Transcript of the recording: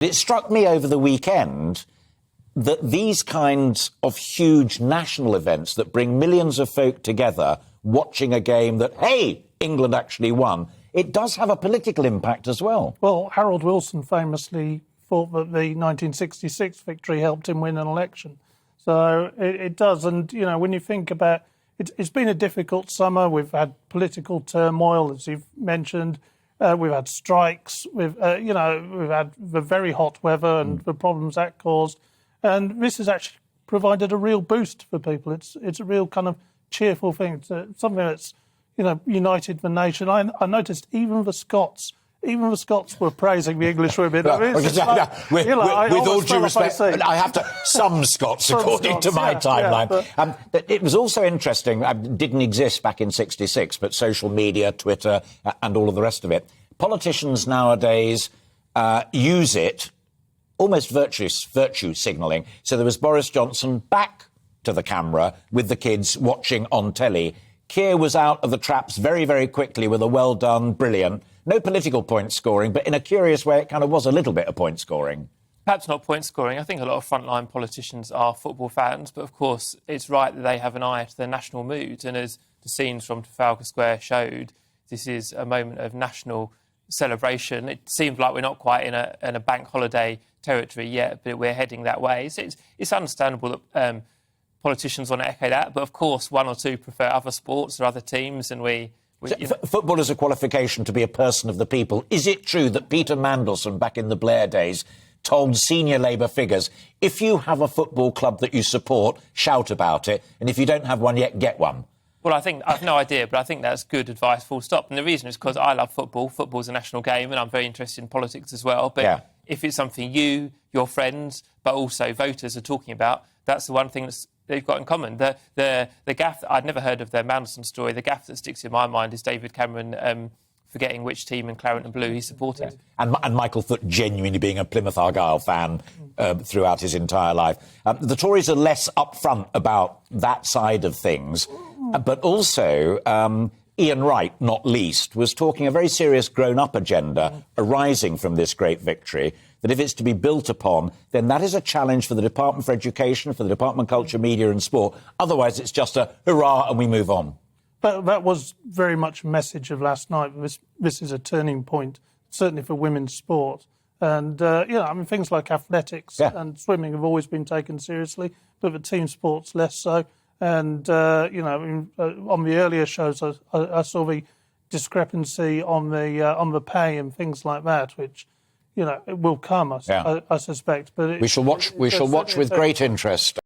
It struck me over the weekend that these kinds of huge national events that bring millions of folk together watching a game that, hey, England actually won, it does have a political impact as well. Well, Harold Wilson famously thought that the 1966 victory helped him win an election. So it does. And, you know, when you think about it, it's been a difficult summer. We've had political turmoil, as you've mentioned. We've had strikes. We've had the very hot weather and the problems that caused. And this has actually provided a real boost for people. It's a real kind of cheerful thing. It's something that's, you know, united the nation. I noticed even the Scots were praising the English women. With all due respect, I have to. Some Scots, according to my timeline. But it was also interesting. Didn't exist back in '66, but social media, Twitter, and all of the rest of it. Politicians nowadays use it almost virtue signalling. So there was Boris Johnson back to the camera with the kids watching on telly. Keir was out of the traps very, very quickly with a well done, brilliant. No political point scoring, but in a curious way, it kind of was a little bit of point scoring. Perhaps not point scoring. I think a lot of frontline politicians are football fans, but of course it's right that they have an eye to the national mood. And as the scenes from Trafalgar Square showed, this is a moment of national celebration. It seems like we're not quite in a bank holiday territory yet, but we're heading that way. So it's understandable that politicians want to echo that, but of course one or two prefer other sports or other teams, and football is a qualification to be a person of the people. Is it true that Peter Mandelson, back in the Blair days, told senior Labour figures, if you have a football club that you support, shout about it, and if you don't have one yet, get one? Well, I have no idea, but I think that's good advice, full stop. And the reason is because I love football. Football's a national game, and I'm very interested in politics as well. But if it's something you, your friends, but also voters are talking about, that's the one thing they've got in common. The gaffe, I'd never heard of the Mandelson story. The gaffe that sticks in my mind is David Cameron forgetting which team in Claret and Blue he supported. And Michael Foot genuinely being a Plymouth Argyle fan throughout his entire life. The Tories are less upfront about that side of things, but also Ian Wright, not least, was talking a very serious grown-up agenda arising from this great victory, that if it's to be built upon, then that is a challenge for the Department for Education, for the Department of Culture, Media and Sport. Otherwise, it's just a hurrah and we move on. But that was very much a message of last night. This is a turning point, certainly for women's sport. And, things like athletics and swimming have always been taken seriously, but the team sports less so. And, on the earlier shows, I saw the discrepancy on the pay and things like that, which, it will come, I suspect. But we shall watch with great interest.